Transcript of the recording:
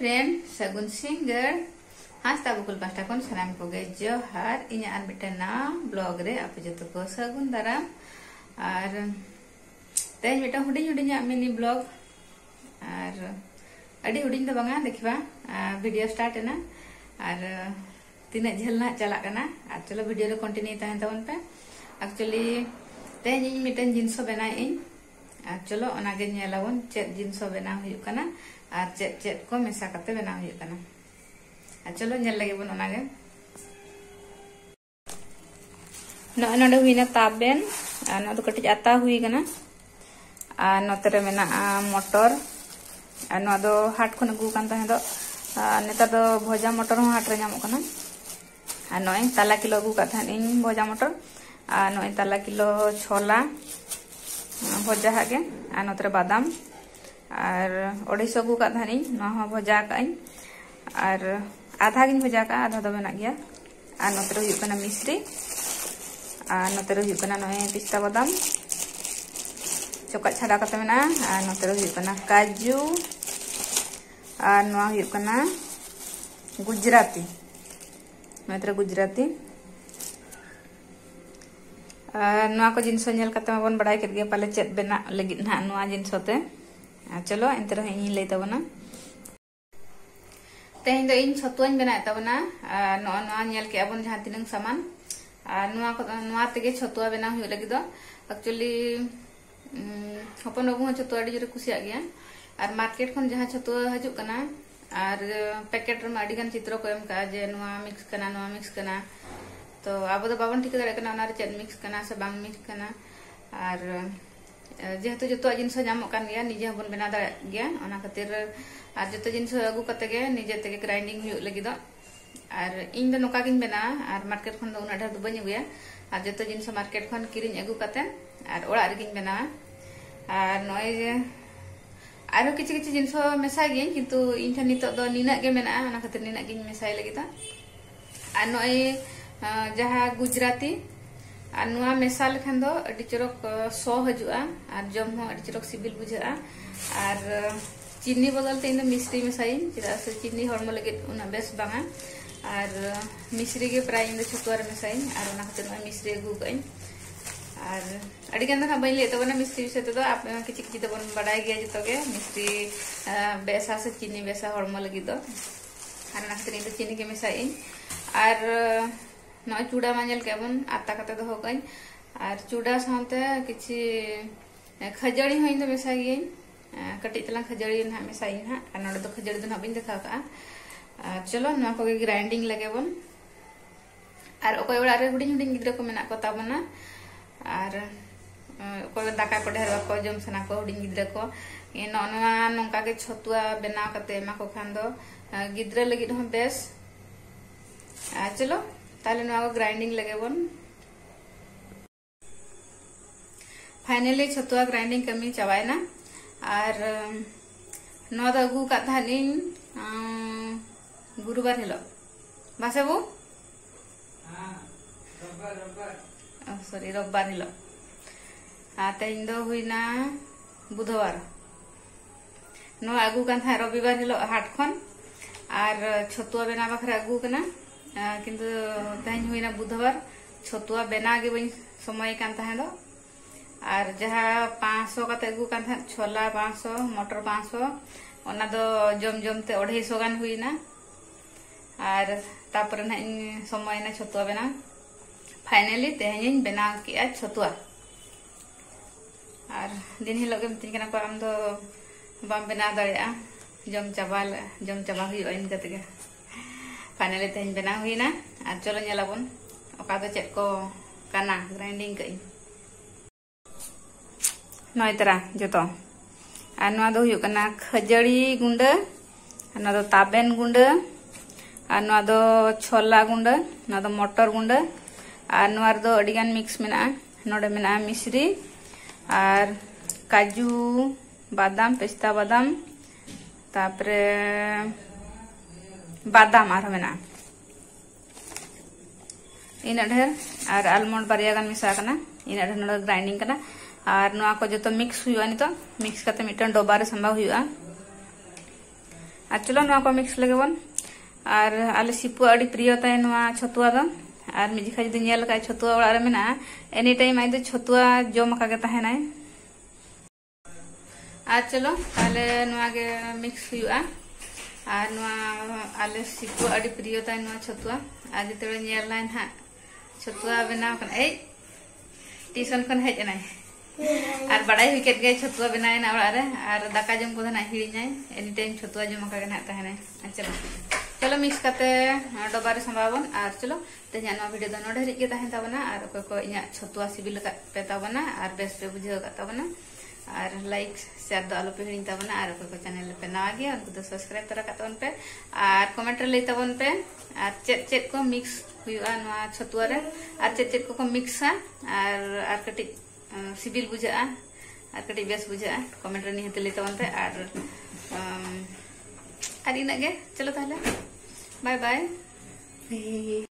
Friend सगुन singer हास्ता Bukul pasta कोन सलाम को गे जोहार इन्या आर मिटन ना ब्लॉग रे आप जतो को सगुन दाराम और तेज मिटा हुडिंग हुडिंग मिनी ब्लॉग और अडी हुडिंग तो बांगा देखिबा वीडियो स्टार्ट है ना और तीन झेल ना चला कना और चलो वीडियो रे कंटिन्यू तहन तबन पे एक्चुअली तेज इन मिटन जिनसो बना इन और चलो ओनागे नेलावन चेत जिनसो बना हुयु कना और चेत चेत को मेसा करते बना हुयु कना और चलो नेल लगे बन ओनागे नोडे हुईना ताबेन और कटी आता हुई कना और नोतरे मेना मटर और नो दो हाट खन अगू कान तहे दो नेता दो भजा मटर हो हाट रे नामो कना और नोय ताला किलो अगू का थान इन भजा मटर और नोय ताला किलो छोला भजा हागे और नोतरे बादाम और ओडिस अगू का थानी नो हो भजा काइन और आधा गिन भजा का आधा दो मेना गया और नोतरे हुयु कना मिश्री और नोतरे हुयु कना नोय पिस्ता बादाम चोका छाड़ा कते मेना और नोतरे हुयु कना काजू और नो हुयु कना गुजराती नोतरे गुजराती नुआ को जिनसो नेल कते बन बड़ाई केद गे पाले चेत बेना लगित ना नुआ जिनसोते चलो एंते रह इन लई तबना तेहिं दो इन छतुआन बेना तबना नो नुआ नेल के अबन जहां तिनंग सामान नुआ को नुआ तेगे छतुआ बेना हुय लगी दो एक्चुअली हपन बाबू छतुआ अडी जोरे कुसिया गया और मार्केट खन जहां छतुआ हजु कना और पैकेट रे अडी गान चित्र को एम का जे नुआ मिक्स कना तो अब तो बाबन ठीक दाड़े कना चेत मिक्स कना से बांग मिक्स कना और जेहेतु जो जिनस नामो कान गया निजे हबन बना दाड़े गया ओना खातिर और जो जिनस अगू कते गे निजे तेगे ग्राइंडिंग हुय लगी दो और इन दो नोका गिन बना और मार्केट खन दो उना ढेर दो बनी अगुया और जो जिनस मार्केट खन किरिन अगू कते और ओड़ा रे गिन बना और नय जे आरो किछि किछि जिनस मेसा गे किंतु इन ठन नितो दो निना गे मेना ओना खातिर निना गिन मेसाय लगी दा और नय जहाँ गुजराती और नुआ मेसा लेखान दो अडी चरक सो हजुआ और जम हो अडी चरक सिबिल बुझा और चीनी बदल ते इन मिश्री मेसाई चेदा से चीनी हरमो लगे उना बेस बांगा और मिश्री के प्राय इन छतुआ रे मेसाई और ओना खातिर मिश्री अगू कई और अडी गान ना बइन ले तबना मिश्री से तो आप किछि किछि तो बन बडाय गया जतो गे मिश्री बेसा से चीनी बेसा हरमो लगे दो और ओना खातिर इन चीनी के मेसाई और ना चूड़ा मांजल केबन आता कते दो होगई और चूड़ा साथे किछि खजड़ी होइन दो मेसा गे कटि तला खजड़ी ना मेसाई ना और नडे दो खजड़ी दो ना बिन देखा का चलो ना को ग्राइंडिंग लगेबन और ओको ओड़ा रे हुडिंग हुडिंग गिद्रा को मेना को ताबना और ओको दाका को ढेर को जम सना को हुडिंग गिद्रा को ए नोना नोंका के छतुआ बेना कते मा को खान दो गिद्रा लगी हो बेस चलो ताले नुआ को ग्राइंडिंग लगे बन फाइनली छतुआ ग्राइंडिंग कमी चाबाय ना और नुआ दो अगू का थानिन गुरुवार हिलो बासे बो सॉरी रविवार हिलो तेन दो हुईना बुधवार नुआ अगू कान था रविवार हिलो हाट खन और छतुआ बेना बखरा अगू कना किंतु तेज हुईना बुधवार छतुआ बेना गे बई समय कान तहे दो और जहाँ 500 कते अगू कान था छोला 500 मटर 500 ओना दो जम जमते 250 गान हुईना और तापर ना समय ना छतुआ बेना फाइनली तेज बेना किया छतुआ और दिन हिलो गे मितिन कना को आम दो बाम बेना दाड़िया जम चाबा हुई इन कते गे फाइनली तेज बना हुई ना और चलो नेलाबन ओका दो चेक को काना ग्राइंडिंग कई नय तरा जतो और नुआ दो हुयु कना खजड़ी गुंडा और नुआ दो ताबेन गुंडा और नुआ दो छोला गुंडा नुआ दो मटर गुंडा और नुआ दो अडिगान मिक्स मेना नोडे मेना मिश्री और काजू बादाम पिस्ता बादाम तापरे बादाम और मेना इन ढेर और आलमंड बारिया गान मिसा कना इन ढेर नोडे ग्राइंडिंग कना और नुआ को जो मिक्स हुआ नि तो मिक्स करते मिटन डब्बा रे संभा हुआ और चलो नवा को मिक्स लगे बन और आले सिपु अड़ी प्रिय ताय नवा छतुआ दो और मिजिखा जुदी नेल का छतुआ ओड़ा रे मेना एनी टाइम आई दो छतुआ जम का गे ताहेनाय और चलो ताले नवा गे मिक्स हुआ और नवा आले सिपु अड़ी प्रिय ताय नवा छतुआ और जिते नेल नाय हा छतुआ बनाव कन ए ट्यूशन खन हेज नाय और बड़ाई हुई केट गए छतुआ बनायना ओड़ा रे और दाका जम को ना हिड़ीनाय एनी टाइम छतुआ जम का गे ना ताहेनाय चलो चलो मिक्स करते डब्बा रे संभाबन और चलो तेज वीडियो दो नोडे रिके ताहेन ताबना और अकोय को इना छतुआ सिबिल पे ताबना और बेस पे बुझाव का ताबना और लाइक शेयर दो आलो पे हिड़ीन ताबना और अकोय को चैनल पे नवा गया उनको तो सब्सक्राइब तरा कातवन पे और कमेंट रे लई ताबन पे और चेक चेक को मिक्स हुआ नवा छतुआ रे और चेक चेक को मिक्सा और कटी सिबिल बुझा और कटी बेस बुझा कमेंट रे निहते लई ताबन पे और इना गे चलो ताहले बाय बाय।